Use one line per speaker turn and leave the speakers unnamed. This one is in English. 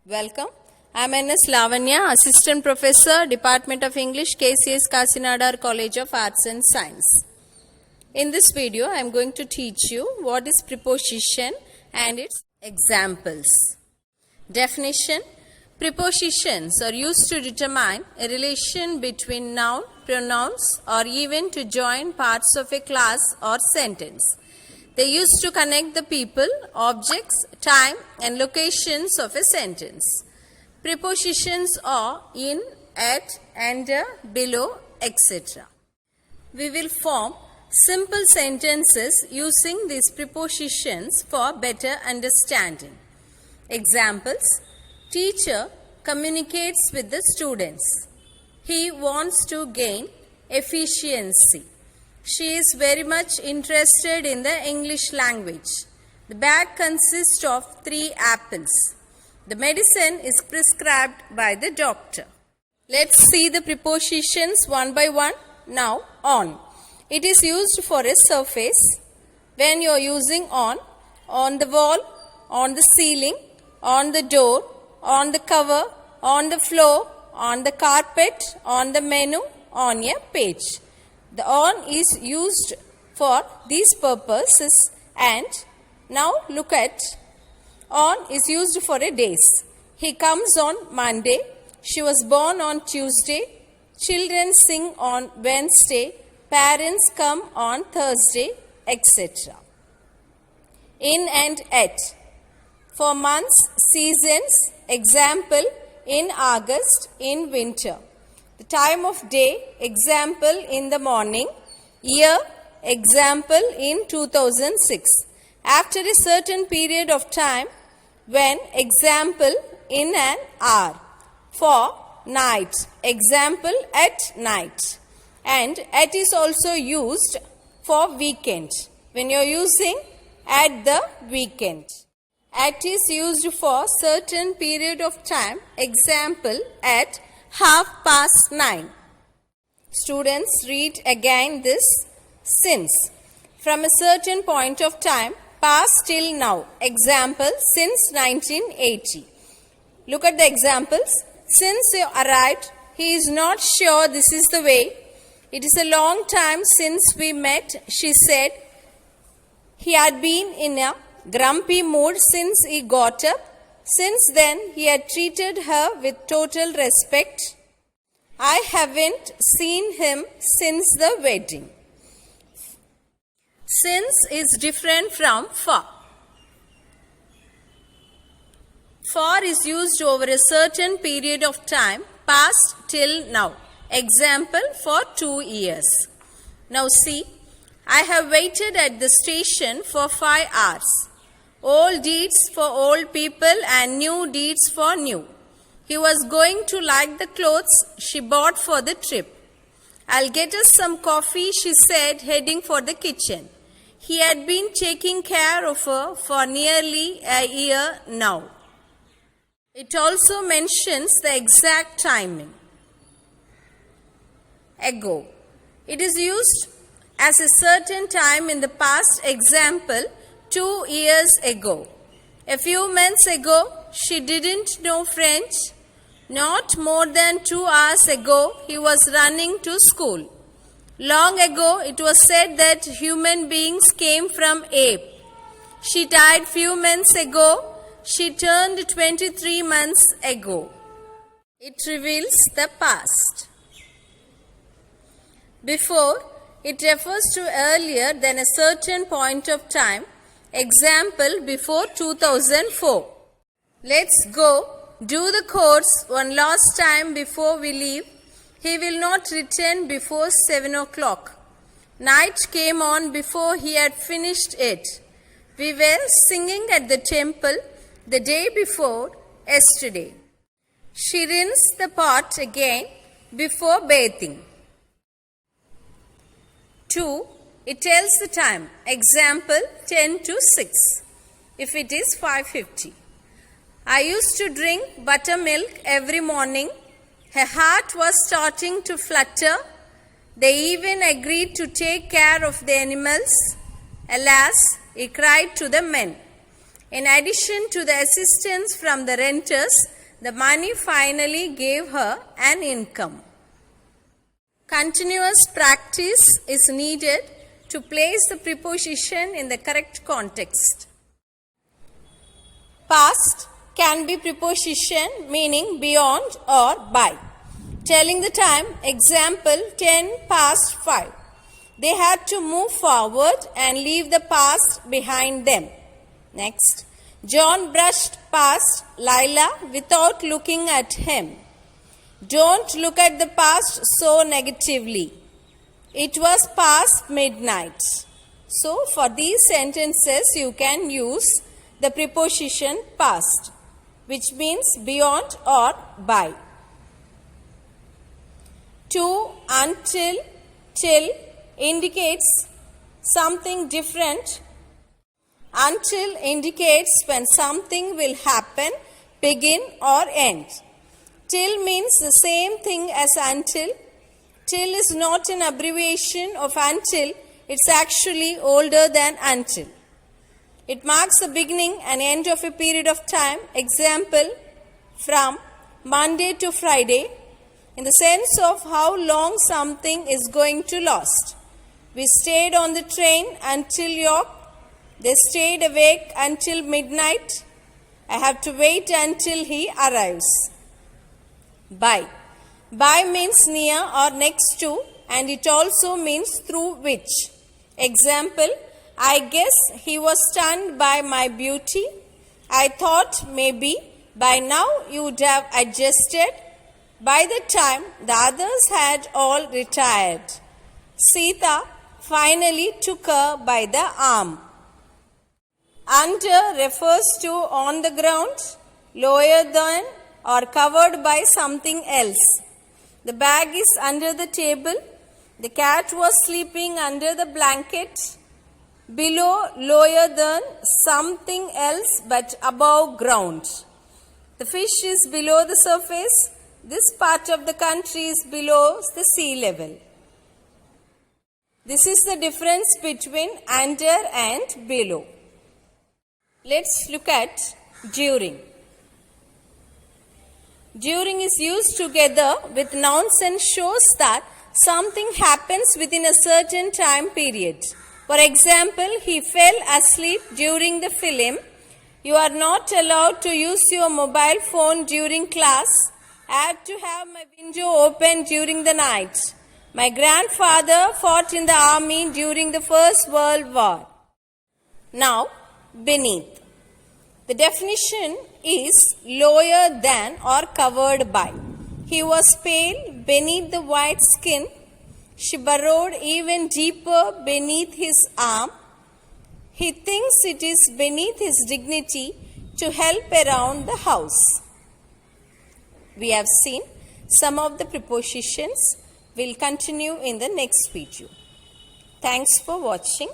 Welcome. I am N.S. Lavanya, Assistant Professor, Department of English, KCS Kasinadar College of Arts and Science. In this video, I am going to teach you what is preposition and its examples. Definition. Prepositions are used to determine a relation between noun, pronouns, or even to join parts of a class or sentence. They used to connect the people, objects, time, and locations of a sentence. Prepositions are in, at, under, below, etc. We will form simple sentences using these prepositions for better understanding. Examples. Teacher communicates with the students. He wants to gain efficiency. She is very much interested in the English language. The bag consists of 3 apples. The medicine is prescribed by the doctor. Let's see the prepositions one by one. Now, on. It is used for a surface. When you are using on the wall, on the ceiling, on the door, on the cover, on the floor, on the carpet, on the menu, on a page. The on is used for these purposes, and now look at on is used for a days. He comes on Monday. She was born on Tuesday. Children sing on Wednesday. Parents come on Thursday, etc. In and at. For months, seasons, example, in August, in winter. The time of day, example, in the morning. Year, example, in 2006. After a certain period of time, when, example, in an hour. For night, example, at night. And at is also used for weekend. When you are using at the weekend. At is used for certain period of time. Example, at 9:30. Students, read again this since. From a certain point of time, past till now. Example, since 1980. Look at the examples. Since you arrived, he is not sure this is the way. It is a long time since we met, she said. He had been in a grumpy mood since he got up. Since then, he had treated her with total respect. I haven't seen him since the wedding. Since is different from for. For is used over a certain period of time, past till now. Example, for 2 years. Now see, I have waited at the station for 5 hours. Old deeds for old people and new deeds for new. He was going to like the clothes she bought for the trip. I'll get us some coffee, she said, heading for the kitchen. He had been taking care of her for nearly a year now. It also mentions the exact timing. Ago. It is used as a certain time in the past. Example, 2 years ago. A few months ago, she didn't know French. Not more than 2 hours ago, he was running to school. Long ago, it was said that human beings came from ape. She died few months ago. She turned 23 months ago. It reveals the past. Before, it refers to earlier than a certain point of time. Example, before 2004. Let's go. Do the course one last time before we leave. He will not return before 7 o'clock. Night came on before he had finished it. We were singing at the temple the day before yesterday. She rinsed the pot again before bathing. 2. It tells the time. Example, 10 to 6. If it is 5:50. I used to drink buttermilk every morning. Her heart was starting to flutter. They even agreed to take care of the animals. Alas, he cried to the men. In addition to the assistance from the renters, The money finally gave her an income. Continuous practice is needed to place the preposition in the correct context. Past can be preposition meaning beyond or by. Telling the time, example 10 past 5. They had to move forward and leave the past behind them. Next, John brushed past Lila without looking at him. Don't look at the past so negatively. It was past midnight. So, for these sentences, you can use the preposition past, which means beyond or by. To, until, till indicates something different. Until indicates when something will happen, begin or end. Till means the same thing as until. Till is not an abbreviation of until, it's actually older than until. It marks the beginning and end of a period of time. Example, from Monday to Friday, in the sense of how long something is going to last. We stayed on the train until York. They stayed awake until midnight. I have to wait until he arrives. By. By means near or next to, and it also means through which. Example, I guess he was stunned by my beauty. I thought maybe by now you would have adjusted. By the time the others had all retired. Sita finally took her by the arm. Under refers to on the ground, lower than or covered by something else. The bag is under the table. The cat was sleeping under the blanket. Below, lower than, something else but above ground. The fish is below the surface. This part of the country is below the sea level. This is the difference between under and below. Let's look at during. During is used together with nouns and shows that something happens within a certain time period. For example, he fell asleep during the film. You are not allowed to use your mobile phone during class. I had to have my window open during the night. My grandfather fought in the army during the First World War. Now, beneath. The definition is lower than or covered by. He was pale beneath the white skin. She burrowed even deeper beneath his arm. He thinks it is beneath his dignity to help around the house. We have seen some of the prepositions. We'll continue in the next video. Thanks for watching.